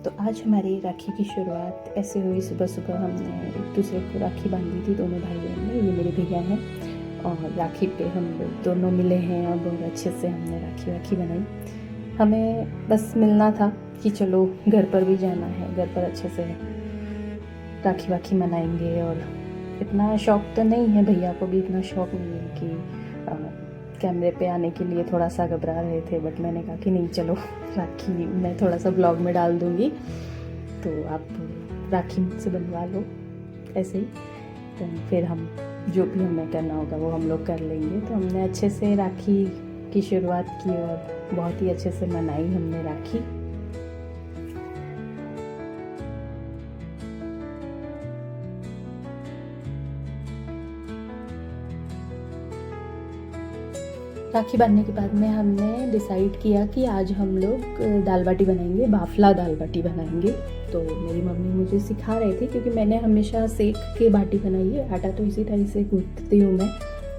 तो आज हमारी राखी की शुरुआत ऐसे हुई। सुबह सुबह हमने एक दूसरे को राखी बांधी थी, दोनों भाई बहन ने। ये मेरे भैया हैं और राखी पे हम लोग दोनों मिले हैं और बहुत अच्छे से हमने राखी बनाई। हमें बस मिलना था कि चलो घर पर भी जाना है, घर पर अच्छे से राखी मनाएंगे। और इतना शौक़ तो नहीं है, भैया को भी इतना शौक़ नहीं है कि कैमरे पे आने के लिए थोड़ा सा घबरा रहे थे। बट मैंने कहा कि नहीं, चलो राखी मैं थोड़ा सा ब्लॉग में डाल दूँगी, तो आप राखी मुझसे बनवा लो ऐसे ही। तो फिर हम जो भी हमें करना होगा वो हम लोग कर लेंगे। तो हमने अच्छे से राखी की शुरुआत की और बहुत ही अच्छे से मनाई हमने राखी। राखी बांधने के बाद में हमने डिसाइड किया कि आज हम लोग दाल बाटी बनाएंगे, बाफला दाल बाटी बनाएंगे। तो मेरी मम्मी मुझे सिखा रहे थे, क्योंकि मैंने हमेशा सेक के बाटी बनाई है। आटा तो इसी तरह से गूंथती हूँ मैं,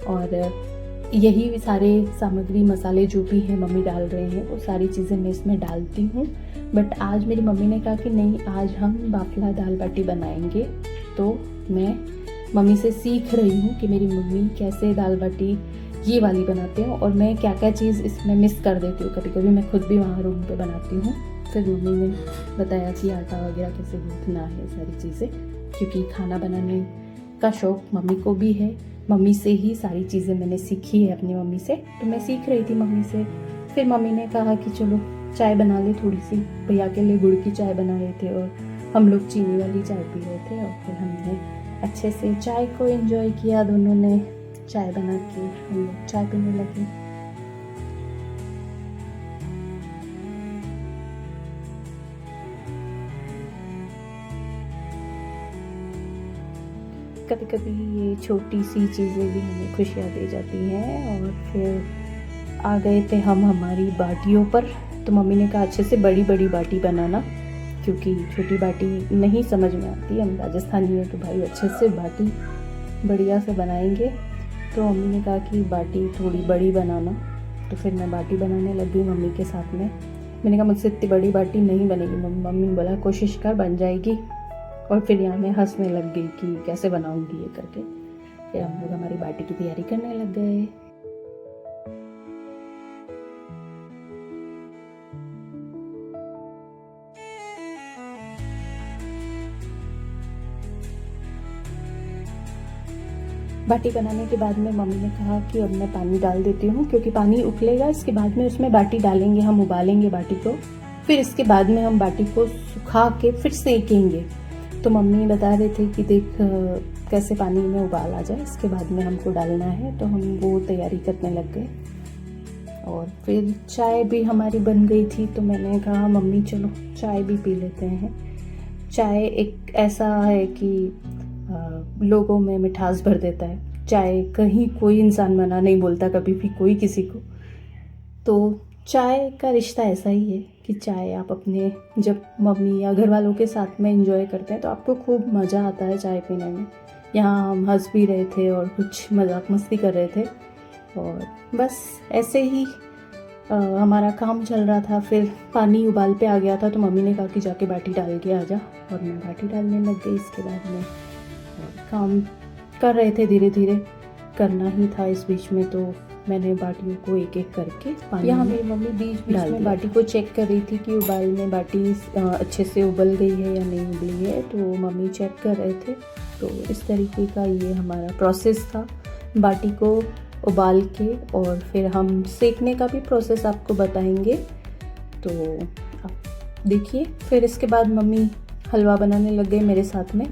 और यही सारे सामग्री मसाले जो भी हैं मम्मी डाल रहे हैं वो सारी चीज़ें मैं इसमें डालती हूँ। बट आज मेरी मम्मी ने कहा कि नहीं, आज हम बाफला दाल बाटी बनाएंगे। तो मैं मम्मी से सीख रही हूँ कि मेरी मम्मी कैसे दाल बाटी ये वाली बनाते हैं और मैं क्या क्या चीज़ इसमें मिस कर देती हूँ। कभी कभी मैं खुद भी वहाँ रूम पे बनाती हूँ। फिर मम्मी ने बताया कि आटा वगैरह कैसे गूँथना है, सारी चीज़ें। क्योंकि खाना बनाने का शौक़ मम्मी को भी है, मम्मी से ही सारी चीज़ें मैंने सीखी है अपनी मम्मी से। तो मैं सीख रही थी मम्मी से। फिर मम्मी ने कहा कि चलो चाय बना ले थोड़ी सी। भैया के लिए गुड़ की चाय बना रहे थे और हम लोग चीनी वाली चाय पी रहे थे। और फिर हमने अच्छे से चाय को एंजॉय किया, दोनों ने चाय बना के हम लोग चाय पीने लगे। कभी कभी ये छोटी सी चीज़ें भी हमें खुशियाँ दे जाती हैं। और फिर आ गए थे हम हमारी बाटियों पर। तो मम्मी ने कहा अच्छे से बड़ी बड़ी बाटी बनाना, क्योंकि छोटी बाटी नहीं समझ में आती। हम राजस्थानी हैं तो भाई अच्छे से बाटी बढ़िया से बनाएंगे। तो मम्मी ने कहा कि बाटी थोड़ी बड़ी बनाना। तो फिर मैं बाटी बनाने लग गई मम्मी के साथ में। मैंने कहा मुझसे इतनी बड़ी बाटी नहीं बनेगी। मम्मी ने बोला कोशिश कर, बन जाएगी। और फिर यहाँ मैं हंसने लग गई कि कैसे बनाऊंगी ये करके। फिर हम लोग हमारी बाटी की तैयारी करने लग गए। बाटी बनाने के बाद में मम्मी ने कहा कि अब मैं पानी डाल देती हूँ, क्योंकि पानी उबलेगा, इसके बाद में उसमें बाटी डालेंगे, हम उबालेंगे बाटी को। फिर इसके बाद में हम बाटी को सुखा के फिर सेकेंगे। तो मम्मी बता रहे थे कि देख कैसे पानी में उबाल आ जाए, इसके बाद में हमको डालना है। तो हम वो तैयारी करने लग गए। और फिर चाय भी हमारी बन गई थी। तो मैंने कहा मम्मी चलो चाय भी पी लेते हैं। चाय एक ऐसा है कि लोगों में मिठास भर देता है। चाय कहीं कोई इंसान मना नहीं बोलता कभी भी कोई किसी को। तो चाय का रिश्ता ऐसा ही है कि चाय आप अपने जब मम्मी या घर वालों के साथ में एंजॉय करते हैं तो आपको खूब मज़ा आता है चाय पीने में। यहाँ हम हंस भी रहे थे और कुछ मजाक मस्ती कर रहे थे, और बस ऐसे ही हमारा काम चल रहा था। फिर पानी उबाल पे आ गया था, तो मम्मी ने कहा कि जाके बाटी डाल के आ जा। और मैं बाटी डालने लग गई। इसके बाद में काम कर रहे थे, धीरे धीरे करना ही था इस बीच में। तो मैंने बाटियों को एक एक करके पानी, यहाँ मेरी मम्मी बीच बीच में बाटी को चेक कर रही थी कि उबाल में बाटी अच्छे से उबल गई है या नहीं उबली है। तो मम्मी चेक कर रहे थे। तो इस तरीके का ये हमारा प्रोसेस था, बाटी को उबाल के। और फिर हम सेकने का भी प्रोसेस आपको बताएंगे, तो आप देखिए। फिर इसके बाद मम्मी हलवा बनाने लग गए मेरे साथ में,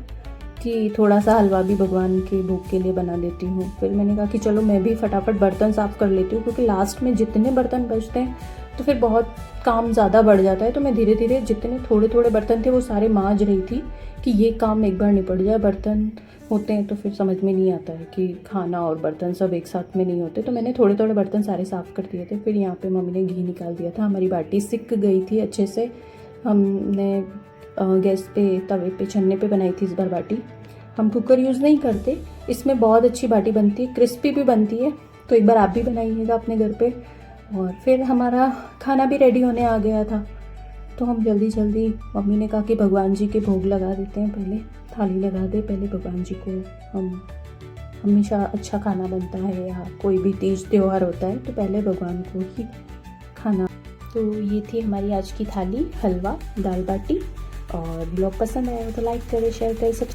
कि थोड़ा सा हलवा भी भगवान के भोग के लिए बना देती हूँ। फिर मैंने कहा कि चलो मैं भी फटाफट बर्तन साफ़ कर लेती हूँ, क्योंकि लास्ट में जितने बर्तन बचते हैं तो फिर बहुत काम ज़्यादा बढ़ जाता है। तो मैं धीरे धीरे जितने थोड़े थोड़े बर्तन थे वो सारे मांज रही थी कि ये काम एक बार निपट जाए। बर्तन होते हैं तो फिर समझ में नहीं आता है कि खाना और बर्तन सब एक साथ में नहीं होते। तो मैंने थोड़े थोड़े बर्तन सारे साफ़ कर दिए थे। फिर यहाँ पर मम्मी ने घी निकाल दिया था। हमारी बाटी सिक गई थी अच्छे से। हमने गैस पे तवे पे छन्ने पे बनाई थी इस बार बाटी। हम कुकर यूज़ नहीं करते। इसमें बहुत अच्छी बाटी बनती है, क्रिस्पी भी बनती है। तो एक बार आप भी बनाइएगा अपने घर पे। और फिर हमारा खाना भी रेडी होने आ गया था। तो हम जल्दी जल्दी, मम्मी ने कहा कि भगवान जी के भोग लगा देते हैं, पहले थाली लगा दे, पहले भगवान जी को। हम हमेशा अच्छा खाना बनता है या कोई भी तीज त्योहार होता है तो पहले भगवान को ही खाना। तो ये थी हमारी आज की थाली, हलवा, दाल बाटी। और ब्लॉग पसंद आया हो तो लाइक करें, शेयर करें, सब्सक्राइब